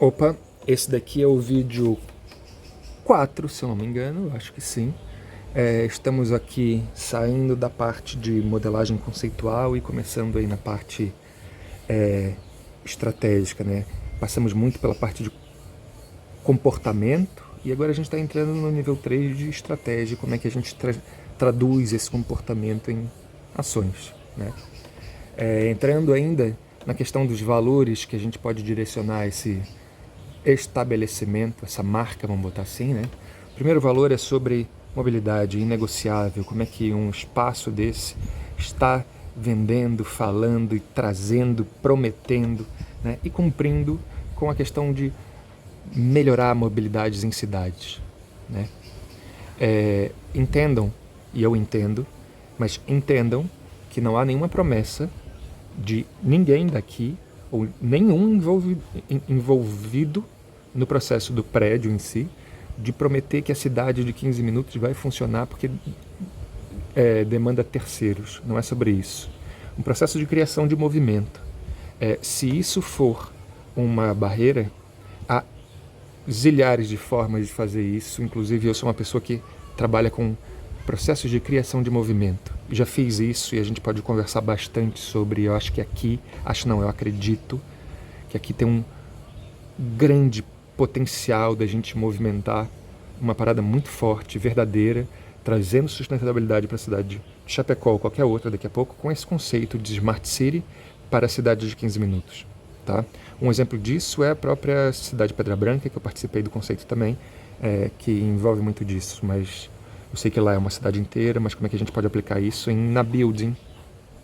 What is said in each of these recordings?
Opa, esse daqui é o vídeo 4, se eu não me engano, acho que sim. Estamos aqui saindo da parte de modelagem conceitual e começando aí na parte estratégica, né? Passamos muito pela parte de comportamento e agora a gente está entrando no nível 3 de estratégia, como é que a gente traduz esse comportamento em ações, né? Entrando ainda na questão dos valores que a gente pode direcionar esse estabelecimento, essa marca, vamos botar assim, né? O primeiro valor é sobre mobilidade inegociável, como é que um espaço desse está vendendo, falando e trazendo, prometendo, né? E cumprindo com a questão de melhorar mobilidades em cidades, né? Entendam, e eu entendo, mas entendam que não há nenhuma promessa de ninguém daqui ou nenhum envolvido no processo do prédio em si, de prometer que a cidade de 15 minutos vai funcionar porque demanda terceiros. Não é sobre isso. Um processo de criação de movimento. Se isso for uma barreira, há zilhares de formas de fazer isso. Inclusive, eu sou uma pessoa que trabalha com processos de criação de movimento. Já fiz isso e a gente pode conversar bastante sobre. Eu acho que aqui, eu acredito que aqui tem um grande potencial da gente movimentar uma parada muito forte, verdadeira, trazendo sustentabilidade para a cidade de Chapecó ou qualquer outra daqui a pouco, com esse conceito de Smart City para a cidade de 15 minutos. Tá? Um exemplo disso é a própria cidade de Pedra Branca, que eu participei do conceito também, que envolve muito disso, mas eu sei que lá é uma cidade inteira, mas como é que a gente pode aplicar isso na building,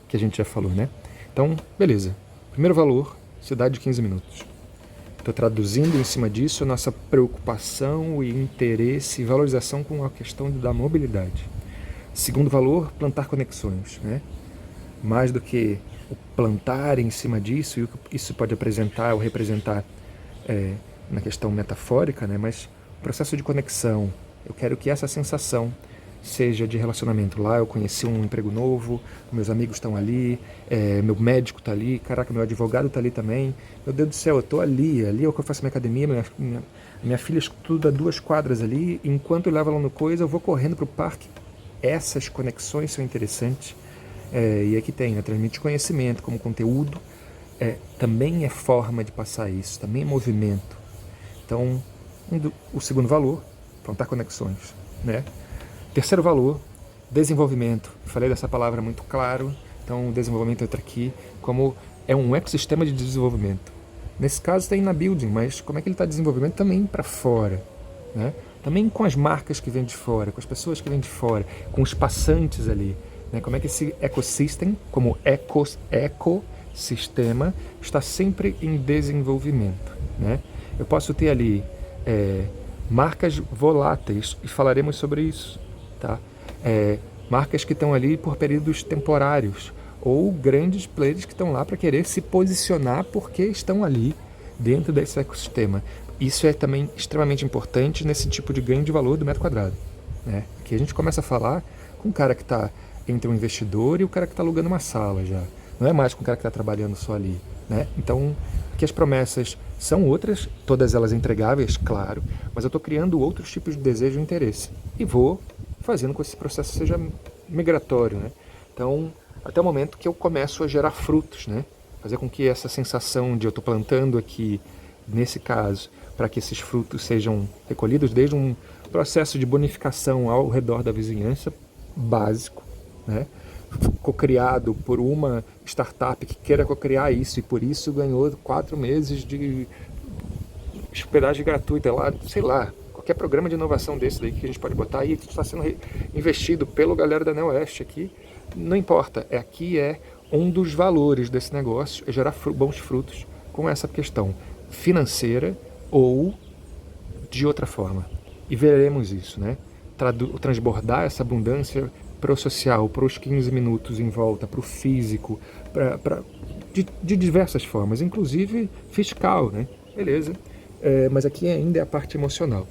que a gente já falou, né? Então, beleza. Primeiro valor, cidade de 15 minutos. Estou traduzindo em cima disso a nossa preocupação e interesse e valorização com a questão da mobilidade. Segundo valor, plantar conexões, né? Mais do que o plantar em cima disso, e o que isso pode apresentar ou representar na questão metafórica, né? Mas o processo de conexão. Eu quero que essa sensação seja de relacionamento. Lá eu conheci um emprego novo, meus amigos estão ali, meu médico está ali, caraca, meu advogado está ali também. Meu Deus do céu, eu estou ali é que eu faço minha academia, minha filha estuda 2 quadras ali, enquanto eu levo ela no coisa, eu vou correndo para o parque. Essas conexões são interessantes. E aqui tem, né, transmite conhecimento como conteúdo, também é forma de passar isso, também é movimento. Então, o segundo valor, plantar conexões, né? Terceiro valor, desenvolvimento. Falei dessa palavra muito claro, então o desenvolvimento entra aqui como é um ecossistema de desenvolvimento. Nesse caso tem na building, mas como é que ele está desenvolvendo também para fora, né? Também com as marcas que vêm de fora, com as pessoas que vêm de fora, com os passantes ali, né? Como é que esse ecossistema, como ecossistema, está sempre em desenvolvimento, né? Eu posso ter ali marcas voláteis, e falaremos sobre isso, tá? Marcas que estão ali por períodos temporários, ou grandes players que estão lá para querer se posicionar porque estão ali dentro desse ecossistema. Isso é também extremamente importante nesse tipo de ganho de valor do metro quadrado, né? Que a gente começa a falar com o cara que está entre um investidor e o cara que está alugando uma sala já. Não é mais com o cara que está trabalhando só ali, né? Então, aqui as promessas são outras, todas elas entregáveis, claro, mas eu estou criando outros tipos de desejo e interesse. E vou fazendo com que esse processo seja migratório, né? Então, até o momento que eu começo a gerar frutos, né? Fazer com que essa sensação de eu estou plantando aqui, nesse caso, para que esses frutos sejam recolhidos, desde um processo de bonificação ao redor da vizinhança, básico, né? Cocriado por uma startup que queira cocriar isso e por isso ganhou 4 meses de hospedagem gratuita lá, sei lá, qualquer programa de inovação desse daí que a gente pode botar aí, está sendo investido pelo galera da Neoeste aqui, não importa, aqui é um dos valores desse negócio, é gerar bons frutos com essa questão financeira ou de outra forma. E veremos isso, né? Transbordar essa abundância para o social, para os 15 minutos em volta, para o físico, de diversas formas, inclusive fiscal, né? Beleza. Mas aqui ainda é a parte emocional.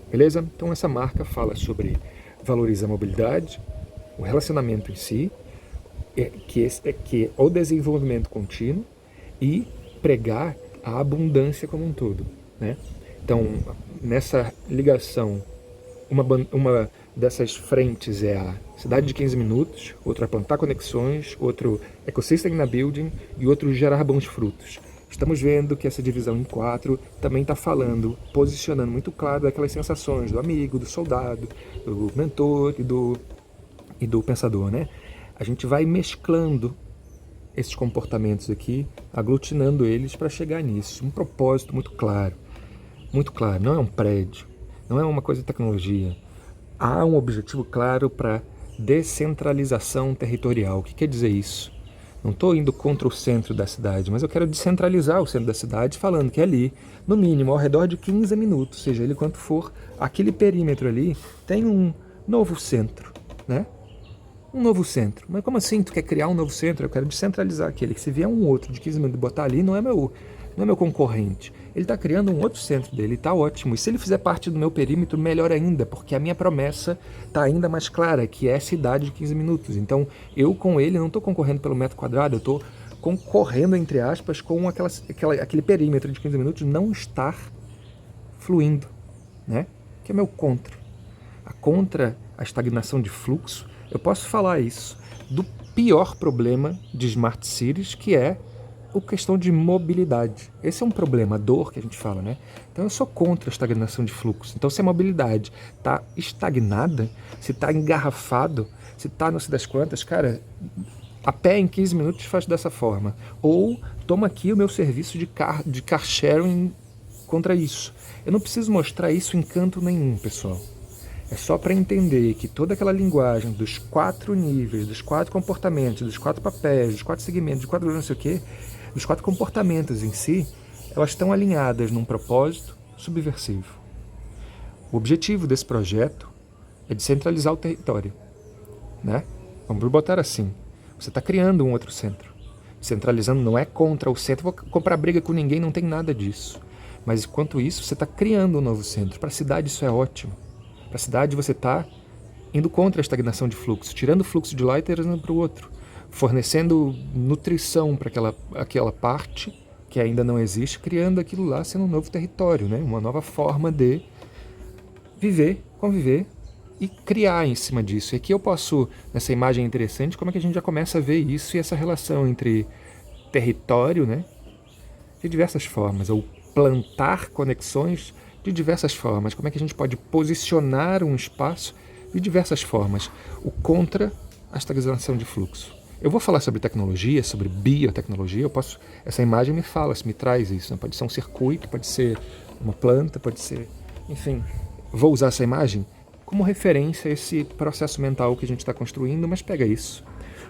Beleza? Então essa marca fala sobre valorizar a mobilidade, o relacionamento em si, que é o desenvolvimento contínuo e pregar a abundância como um todo. né? Então, nessa ligação, uma dessas frentes é a cidade de 15 minutos, outra é plantar conexões, outro ecosystem na building e outro gerar bons frutos. Estamos vendo que essa divisão em 4 também está falando, posicionando muito claro aquelas sensações do amigo, do soldado, do mentor e do pensador, né? A gente vai mesclando esses comportamentos aqui, aglutinando eles para chegar nisso. Um propósito muito claro, não é um prédio, não é uma coisa de tecnologia. Há um objetivo claro para descentralização territorial. O que quer dizer isso? Não estou indo contra o centro da cidade, mas eu quero descentralizar o centro da cidade, falando que ali, no mínimo, ao redor de 15 minutos, seja ele quanto for, aquele perímetro ali tem um novo centro, né? Um novo centro. Mas como assim tu quer criar um novo centro? Eu quero descentralizar aquele, que se vier um outro de 15 minutos e botar ali, não é meu concorrente. Ele está criando um outro centro dele, está ótimo. E se ele fizer parte do meu perímetro, melhor ainda, porque a minha promessa está ainda mais clara, que é cidade de 15 minutos. Então, eu com ele não estou concorrendo pelo metro quadrado, eu estou concorrendo, entre aspas, com aquele perímetro de 15 minutos não estar fluindo, né? Que é meu contra. Contra a estagnação de fluxo, eu posso falar isso do pior problema de Smart Cities, que é a questão de mobilidade. Esse é um problema, a dor que a gente fala, né? Então eu sou contra a estagnação de fluxo. Então se a mobilidade está estagnada, se está engarrafado, se está não sei das quantas, cara, a pé em 15 minutos faz dessa forma. Ou toma aqui o meu serviço de car sharing contra isso. Eu não preciso mostrar isso em canto nenhum, pessoal. É só para entender que toda aquela linguagem dos 4 níveis, dos 4 comportamentos, dos 4 papéis, dos 4 segmentos, dos 4 não sei o quê, dos 4 comportamentos em si, elas estão alinhadas num propósito subversivo. O objetivo desse projeto é descentralizar o território, né? Vamos botar assim, você está criando um outro centro. Centralizando não é contra o centro, vou comprar briga com ninguém, não tem nada disso. Mas enquanto isso, você está criando um novo centro. Para a cidade isso é ótimo. Para a cidade você está indo contra a estagnação de fluxo, tirando o fluxo de lá e trazendo para o outro, fornecendo nutrição para aquela parte que ainda não existe, criando aquilo lá sendo um novo território, né? Uma nova forma de viver, conviver e criar em cima disso. E aqui eu posso, nessa imagem interessante, como é que a gente já começa a ver isso e essa relação entre território, né? De diversas formas, ou plantar conexões de diversas formas. Como é que a gente pode posicionar um espaço de diversas formas. O contra a estagnação de fluxo. Eu vou falar sobre tecnologia, sobre biotecnologia. Essa imagem me fala, me traz isso. Né? Pode ser um circuito, pode ser uma planta, pode ser... Enfim, vou usar essa imagem como referência a esse processo mental que a gente está construindo, mas pega isso.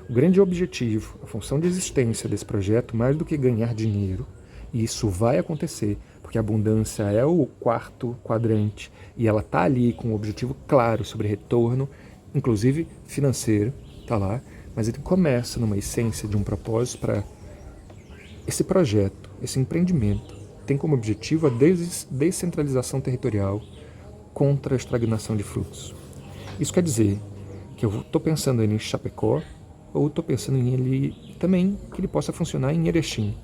O grande objetivo, a função de existência desse projeto, mais do que ganhar dinheiro, e isso vai acontecer, porque a abundância é o 4º quadrante e ela está ali com um objetivo claro sobre retorno, inclusive financeiro, está lá, mas ele começa numa essência de um propósito para esse projeto, esse empreendimento, tem como objetivo a descentralização territorial contra a estagnação de fluxo. Isso quer dizer que eu estou pensando em Chapecó, ou estou pensando em ele também que ele possa funcionar em Erechim.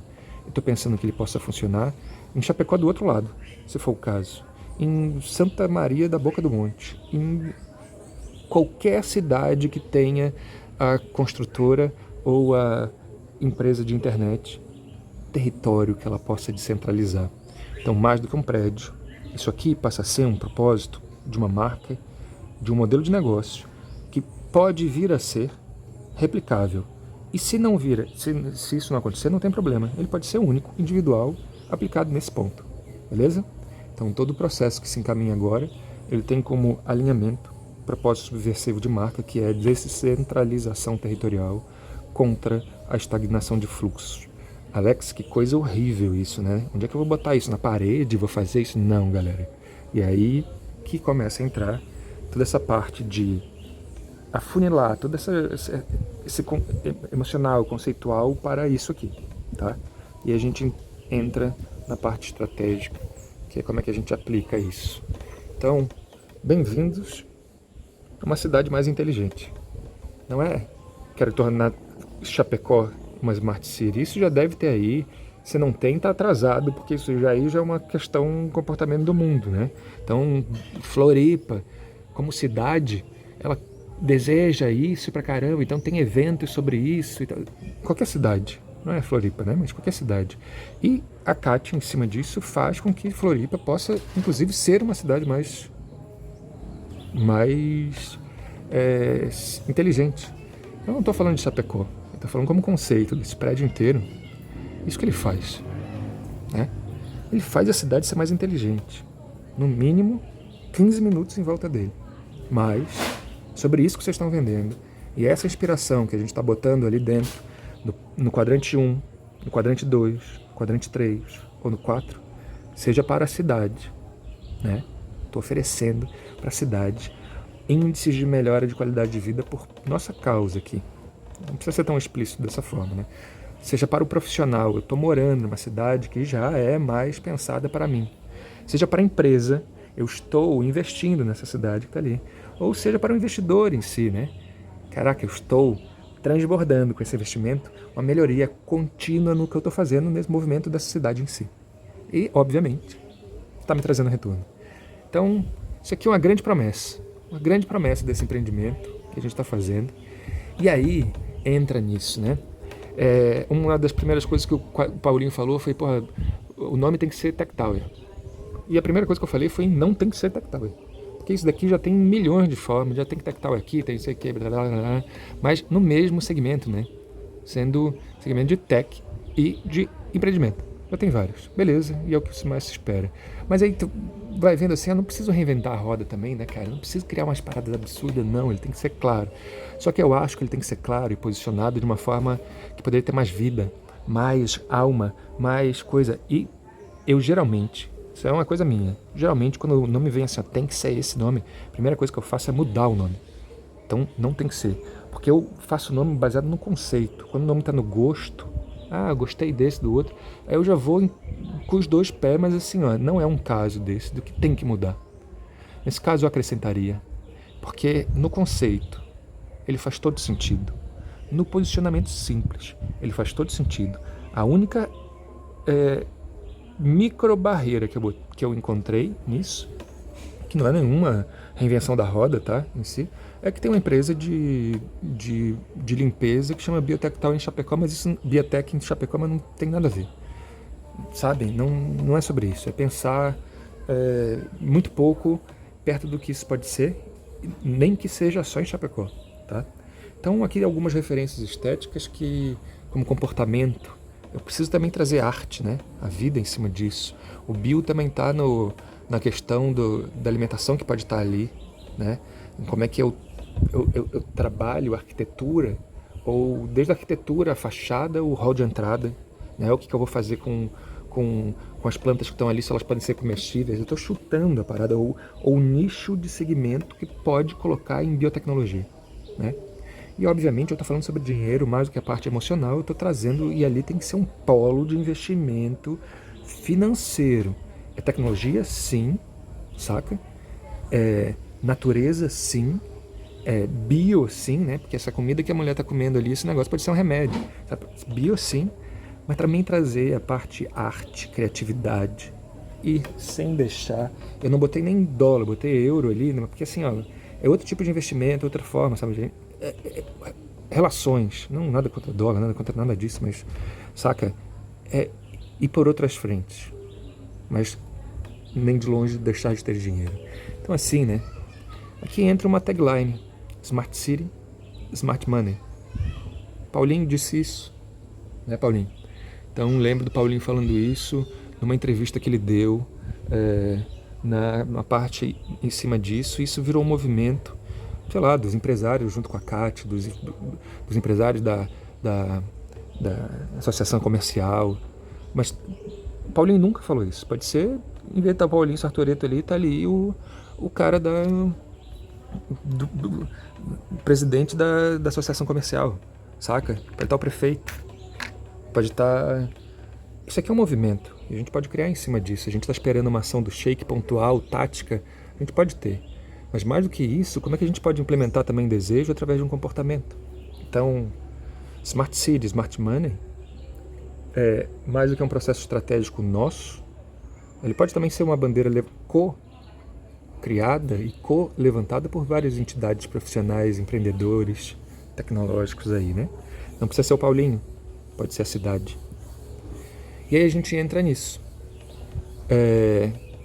Estou pensando que ele possa funcionar em Chapecó do outro lado, se for o caso, em Santa Maria da Boca do Monte, em qualquer cidade que tenha a construtora ou a empresa de internet, território que ela possa descentralizar. Então, mais do que um prédio, isso aqui passa a ser um propósito de uma marca, de um modelo de negócio que pode vir a ser replicável. E se não vir, se isso não acontecer, não tem problema. Ele pode ser único, individual, aplicado nesse ponto. Beleza? Então todo o processo que se encaminha agora, ele tem como alinhamento propósito subversivo de marca, que é descentralização territorial contra a estagnação de fluxos. Alex, que coisa horrível isso, né? Onde é que eu vou botar isso? Na parede? Vou fazer isso? Não, galera. E aí que começa a entrar toda essa parte de afunilar todo esse emocional, conceitual para isso aqui, tá? E a gente entra na parte estratégica, que é como é que a gente aplica isso. Então, bem-vindos a uma cidade mais inteligente. Não é quero tornar Chapecó uma Smart City, isso já deve ter aí, Se não tem, está atrasado, porque isso já aí já é uma questão, um comportamento do mundo, né? Então, Floripa, como cidade, ela deseja isso pra caramba, então tem eventos sobre isso. Então, qualquer cidade, não é Floripa, né? Mas qualquer cidade. E a CAT, em cima disso, faz com que Floripa possa, inclusive, ser uma cidade mais inteligente. Eu não estou falando de Chapecó, eu estou falando como conceito desse prédio inteiro. Isso que ele faz, né? Ele faz a cidade ser mais inteligente. No mínimo, 15 minutos em volta dele. Mas, sobre isso que vocês estão vendendo, e essa inspiração que a gente está botando ali dentro, no quadrante 1, no quadrante 2, no quadrante 3 ou no 4, seja para a cidade, né? Estou oferecendo para a cidade índices de melhora de qualidade de vida por nossa causa aqui. Não precisa ser tão explícito dessa forma, né? Seja para o profissional, eu estou morando numa cidade que já é mais pensada para mim. Seja para a empresa, eu estou investindo nessa cidade que está ali. Ou seja para o investidor em si, né? Caraca, eu estou transbordando com esse investimento uma melhoria contínua no que eu estou fazendo nesse movimento dessa cidade em si. E, obviamente, está me trazendo retorno. Então, isso aqui é uma grande promessa desse empreendimento que a gente está fazendo. E aí, entra nisso, né? Uma das primeiras coisas que o Paulinho falou foi, porra, o nome tem que ser Tech Tower. E a primeira coisa que eu falei foi, não tem que ser Tech Tower. Porque isso daqui já tem milhões de formas, já tem Tech Tower aqui, tem isso aqui, blá, blá, blá, mas no mesmo segmento, né? Sendo segmento de tech e de empreendimento. Já tem vários, beleza, e é o que mais se espera. Mas aí tu vai vendo assim, eu não preciso reinventar a roda também, né, cara? Eu não preciso criar umas paradas absurdas, não, ele tem que ser claro. Só que eu acho que ele tem que ser claro e posicionado de uma forma que poderia ter mais vida, mais alma, mais coisa. E eu geralmente, isso é uma coisa minha, geralmente quando o nome vem assim, ó, tem que ser esse nome, a primeira coisa que eu faço é mudar o nome. Então não tem que ser, porque eu faço o nome baseado no conceito. Quando o nome está no gosto, gostei desse, do outro, aí eu já vou com os dois pés, mas assim, ó, não é um caso desse, do que tem que mudar. Nesse caso eu acrescentaria, porque no conceito ele faz todo sentido. No posicionamento simples, ele faz todo sentido. A única micro barreira que eu encontrei nisso, que não é nenhuma reinvenção da roda, tá, em si, é que tem uma empresa de limpeza que chama Biotech Tal em Chapecó, mas isso, Biotech em Chapecó, mas não tem nada a ver. Sabe? Não é sobre isso. É pensar muito pouco perto do que isso pode ser, nem que seja só em Chapecó, tá? Então aqui algumas referências estéticas que, como comportamento, eu preciso também trazer arte, né? A vida em cima disso. O bio também está na questão da alimentação que pode estar ali, né? Como é que eu trabalho a arquitetura, ou desde a arquitetura, a fachada, o hall de entrada, né? O que eu vou fazer com as plantas que estão ali, se elas podem ser comestíveis. Eu estou chutando a parada, ou o nicho de segmento que pode colocar em biotecnologia, né? E obviamente eu estou falando sobre dinheiro, mais do que a parte emocional, eu estou trazendo, e ali tem que ser um polo de investimento financeiro. É tecnologia? Sim, saca? Natureza? Sim. Bio? Sim, né? Porque essa comida que a mulher está comendo ali, esse negócio pode ser um remédio. Sabe? Bio? Sim. Mas também trazer a parte arte, criatividade. E sem deixar... Eu não botei nem dólar, botei euro ali, né? Porque assim, ó, é outro tipo de investimento, outra forma, sabe? Relações, não nada contra dólar, nada contra nada disso, mas, saca? Ir por outras frentes, mas nem de longe deixar de ter dinheiro. Então assim, né? Aqui entra uma tagline: Smart City, Smart Money. Paulinho disse isso, né, Paulinho? Então lembro do Paulinho falando isso numa entrevista que ele deu, na parte em cima disso. Isso virou um movimento, sei lá, dos empresários junto com a CAT, dos empresários da associação comercial. Mas o Paulinho nunca falou isso. Pode ser, em vez de estar o Paulinho Sartoreto ali, tá ali o cara do presidente da associação comercial, saca? Pode estar o prefeito, pode estar... Isso aqui é um movimento, e a gente pode criar em cima disso. A gente está esperando uma ação do shake pontual, tática, a gente pode ter. Mas mais do que isso, como é que a gente pode implementar também desejo através de um comportamento? Então, Smart City, Smart Money mais do que um processo estratégico nosso, ele pode também ser uma bandeira co-criada e co-levantada por várias entidades profissionais, empreendedores, tecnológicos aí, né? Não precisa ser o Paulinho, pode ser a cidade. E aí a gente entra nisso.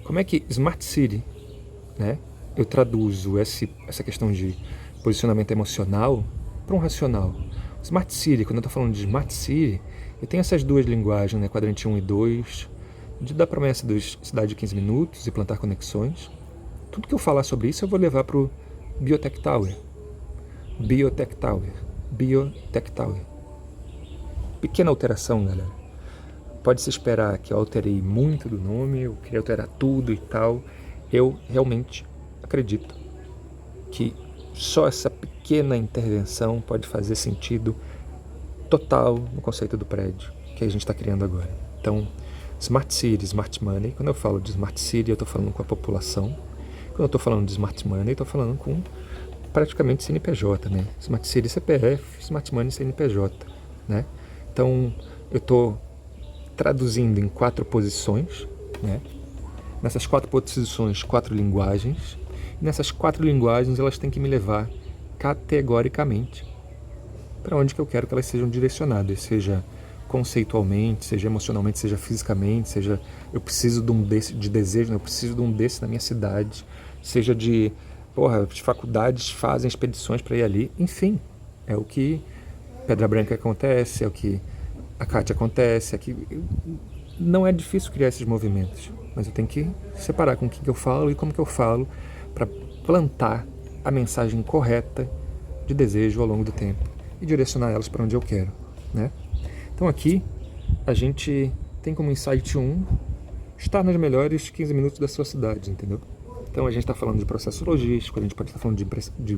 Como é que Smart City, né? Eu traduzo essa questão de posicionamento emocional para um racional. Smart City, quando eu estou falando de Smart City, eu tenho essas duas linguagens, né? Quadrante 1 e 2, da promessa dos cidade de 15 minutos e plantar conexões. Tudo que eu falar sobre isso eu vou levar para o Biotech Tower. Biotech Tower. Biotech Tower. Pequena alteração, galera. Pode-se esperar que eu alterei muito do nome, eu queria alterar tudo e tal. Eu realmente acredito que só essa pequena intervenção pode fazer sentido total no conceito do prédio que a gente está criando agora. Então, Smart City, Smart Money. Quando eu falo de Smart City, eu estou falando com a população. Quando eu estou falando de Smart Money, eu estou falando com praticamente CNPJ, né? Smart City CPF, Smart Money CNPJ, né? Então, eu estou traduzindo em 4 posições, né? Nessas 4 posições, 4 linguagens. E nessas 4 linguagens, elas têm que me levar categoricamente para onde que eu quero que elas sejam direcionadas, seja conceitualmente, seja emocionalmente, seja fisicamente, seja eu preciso de um desse de desejo, eu preciso de um desse na minha cidade, seja de, as faculdades fazem expedições para ir ali, enfim, é o que Pedra Branca acontece, é o que a Kátia acontece, é que não é difícil criar esses movimentos, mas eu tenho que separar com o que eu falo e como que eu falo para plantar a mensagem correta de desejo ao longo do tempo e direcionar elas para onde eu quero, né? Então aqui a gente tem como insight 1 estar nos melhores 15 minutos da sua cidade, entendeu? Então a gente está falando de processo logístico, a gente pode estar falando de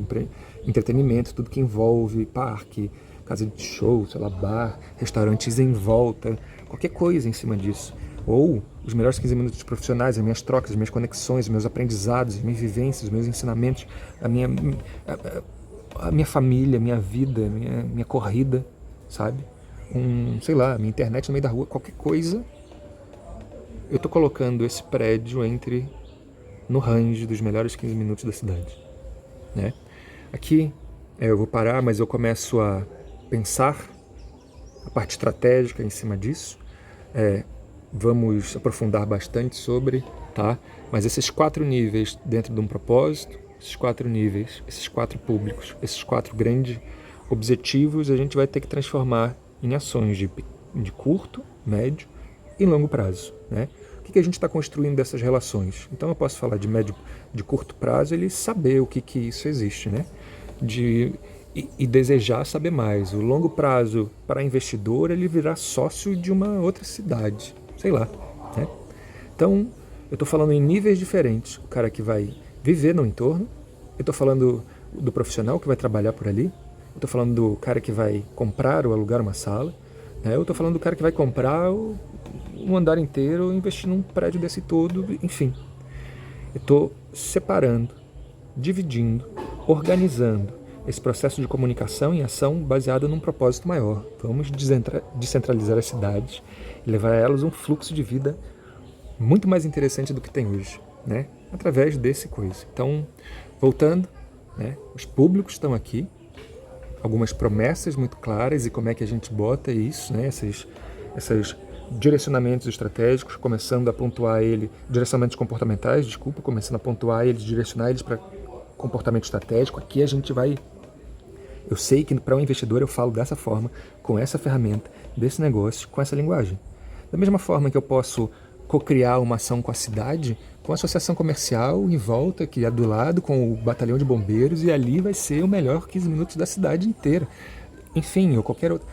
entretenimento, tudo que envolve parque, casa de show, sei lá, bar, restaurantes em volta, qualquer coisa em cima disso. Ou os melhores 15 minutos profissionais, as minhas trocas, as minhas conexões, os meus aprendizados, as minhas vivências, os meus ensinamentos, a minha família, a minha vida, a minha corrida, sabe? Sei lá, minha internet no meio da rua, qualquer coisa. Eu estou colocando esse prédio no range dos melhores 15 minutos da cidade, né? Aqui eu vou parar, mas eu começo a pensar a parte estratégica em cima disso. Vamos aprofundar bastante sobre, tá? Mas esses 4 níveis dentro de um propósito, esses 4 níveis, esses 4 públicos, esses 4 grandes objetivos, a gente vai ter que transformar em ações de curto, médio e longo prazo, né? O que a gente está construindo dessas relações? Então eu posso falar de curto prazo, ele saber o que isso existe, né? E desejar saber mais. O longo prazo, para investidor, ele virar sócio de uma outra cidade, sei lá, né? Então, eu estou falando em níveis diferentes. O cara que vai viver no entorno, eu estou falando do profissional que vai trabalhar por ali, eu estou falando do cara que vai comprar ou alugar uma sala, né? Eu estou falando do cara que vai comprar um andar inteiro ou investir num prédio desse todo, enfim. Eu estou separando, dividindo, organizando esse processo de comunicação em ação baseado num propósito maior. Vamos descentralizar as cidades e levar a elas um fluxo de vida muito mais interessante do que tem hoje, né? Através desse coisa. Então, voltando, né? Os públicos estão aqui, algumas promessas muito claras e como é que a gente bota isso, né? Esses direcionamentos estratégicos, começando a pontuar direcionamentos comportamentais, começando a pontuar eles, direcionar eles para comportamento estratégico. Aqui a gente vai... Eu sei que para um investidor eu falo dessa forma, com essa ferramenta, desse negócio, com essa linguagem. Da mesma forma que eu posso co-criar uma ação com a cidade, com a associação comercial em volta, que é do lado, com o batalhão de bombeiros, e ali vai ser o melhor 15 minutos da cidade inteira. Enfim, ou qualquer outro.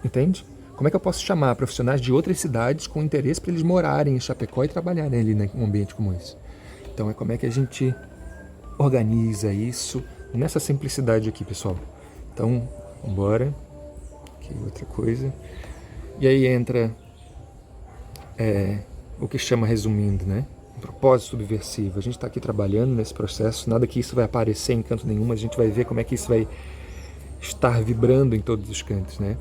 Entende? Como é que eu posso chamar profissionais de outras cidades com interesse para eles morarem em Chapecó e trabalharem ali num ambiente como esse? Então é como é que a gente organiza isso nessa simplicidade aqui, pessoal. Então, bora. Aqui outra coisa. E aí entra o que chama, resumindo, né? Um propósito subversivo. A gente está aqui trabalhando nesse processo, nada que isso vai aparecer em canto nenhum, mas a gente vai ver como é que isso vai estar vibrando em todos os cantos, né?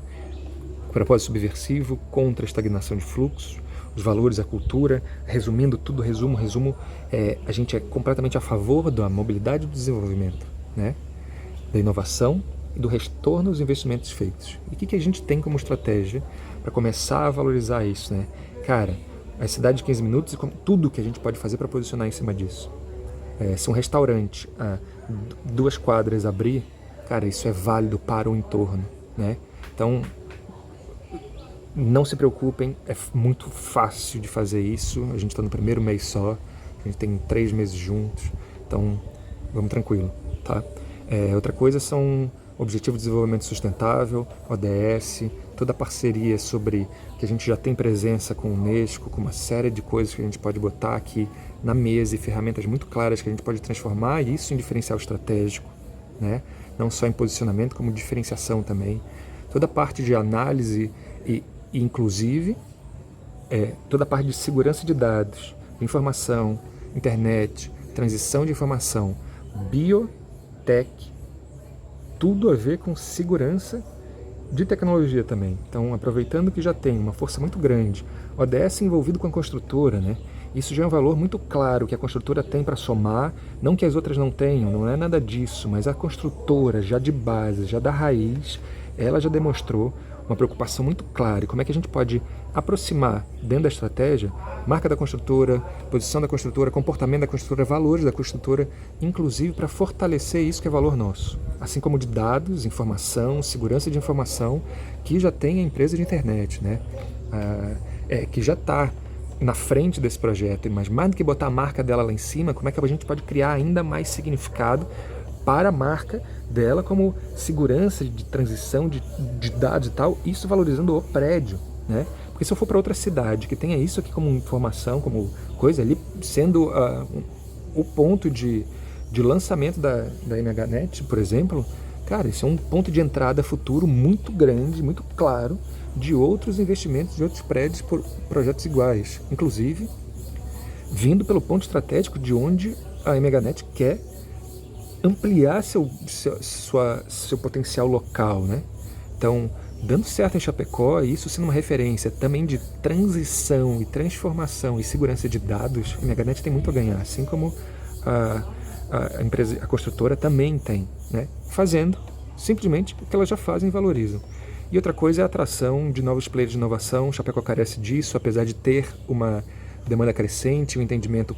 propósito subversivo contra a estagnação de fluxos, os valores, a cultura. Resumindo tudo, resumo, a gente é completamente a favor da mobilidade e do desenvolvimento, né? Da inovação e do retorno aos investimentos feitos. E o que a gente tem como estratégia para começar a valorizar isso, né? Cara, a cidade de 15 minutos e tudo que a gente pode fazer para posicionar em cima disso. Se um restaurante a 2 quadras abrir, cara, isso é válido para o entorno, né? Então, não se preocupem, é muito fácil de fazer isso. A gente está no primeiro mês só, a gente tem 3 meses juntos, então vamos tranquilo, tá? Outra coisa são Objetivos de Desenvolvimento Sustentável, ODS, toda a parceria sobre que a gente já tem presença com o Unesco, com uma série de coisas que a gente pode botar aqui na mesa e ferramentas muito claras que a gente pode transformar isso em diferencial estratégico, né? Não só em posicionamento, como diferenciação também. Toda a parte de análise e inclusive toda a parte de segurança de dados, informação, internet, transição de informação, biotech, tudo a ver com segurança de tecnologia também. Então, aproveitando que já tem uma força muito grande, ODS envolvido com a construtora, né? Isso já é um valor muito claro que a construtora tem para somar, não que as outras não tenham, não é nada disso, mas a construtora já de base, já da raiz, ela já demonstrou uma preocupação muito clara. E como é que a gente pode aproximar dentro da estratégia marca da construtora, posição da construtora, comportamento da construtora, valores da construtora, inclusive para fortalecer isso que é valor nosso. Assim como de dados, informação, segurança de informação, que já tem a empresa de internet, né? Que já está na frente desse projeto, mas mais do que botar a marca dela lá em cima, como é que a gente pode criar ainda mais significado para a marca dela como segurança de transição de dados e tal, isso valorizando o prédio, né? Porque se eu for para outra cidade que tenha isso aqui como informação, como coisa ali, sendo o ponto de lançamento da MHNet, por exemplo, cara, isso é um ponto de entrada futuro muito grande, muito claro, de outros investimentos de outros prédios por projetos iguais, inclusive vindo pelo ponto estratégico de onde a MHNet quer ampliar seu potencial local, né? Então, dando certo em Chapecó, isso sendo uma referência também de transição e transformação e segurança de dados, a MHNet tem muito a ganhar, assim como a empresa, a construtora também tem, né? Fazendo simplesmente o que elas já fazem e valorizam. E outra coisa é a atração de novos players de inovação. Chapecó carece disso, apesar de ter uma demanda crescente, um entendimento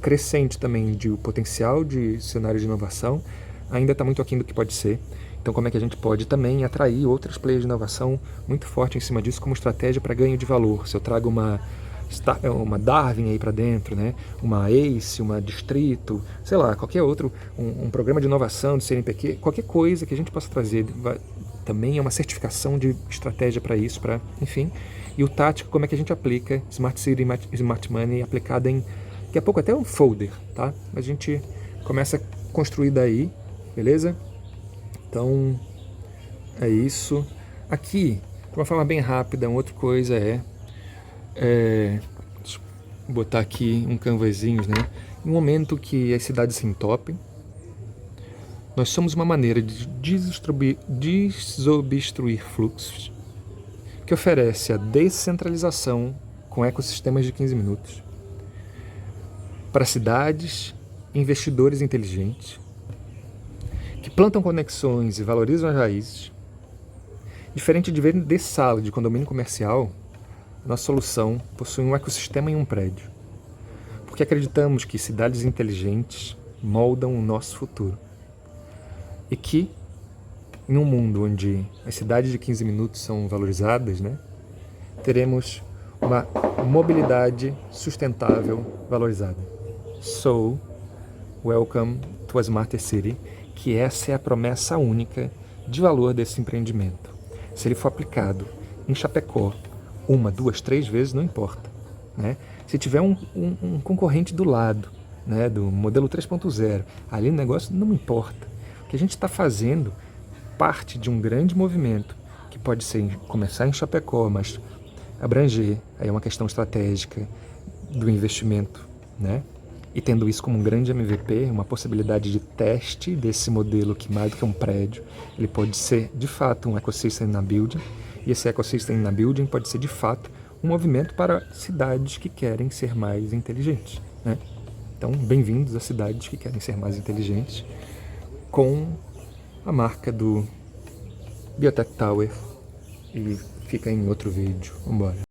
crescente também de potencial de cenário de inovação, ainda está muito aquém do que pode ser. Então, como é que a gente pode também atrair outros players de inovação muito forte em cima disso como estratégia para ganho de valor? Se eu trago uma Darwin aí para dentro, né? Uma ACE, uma Distrito, sei lá, qualquer outro, um programa de inovação do CNPq, qualquer coisa que a gente possa trazer, também é uma certificação de estratégia para isso, enfim. E o tático, como é que a gente aplica Smart City e Smart Money aplicada em, daqui a pouco até um folder, tá? A gente começa a construir daí, beleza? Então, é isso. Aqui, de uma forma bem rápida, uma outra coisa deixa eu botar aqui um canvazinho, né? Em um momento que as cidades se entopem, nós somos uma maneira de desobstruir fluxos que oferece a descentralização com ecossistemas de 15 minutos para cidades e investidores inteligentes que plantam conexões e valorizam as raízes. Diferente de vender sala de condomínio comercial, nossa solução possui um ecossistema em um prédio, porque acreditamos que cidades inteligentes moldam o nosso futuro. E que, em um mundo onde as cidades de 15 minutos são valorizadas, né, teremos uma mobilidade sustentável valorizada. So, welcome to a Smarter City, que essa é a promessa única de valor desse empreendimento. Se ele for aplicado em Chapecó, 1, 2, 3 vezes, não importa, né? Se tiver um concorrente do lado, né, do modelo 3.0, ali no negócio não importa. O que a gente está fazendo parte de um grande movimento que pode começar em Chapecó, mas abranger, aí é uma questão estratégica do investimento, né? E tendo isso como um grande MVP, uma possibilidade de teste desse modelo que mais do que um prédio, ele pode ser de fato um ecossistema na building E esse Ecosystem na Building pode ser, de fato, um movimento para cidades que querem ser mais inteligentes, né? Então, bem-vindos a cidades que querem ser mais inteligentes, com a marca do Biotech Tower. E fica em outro vídeo. Vambora.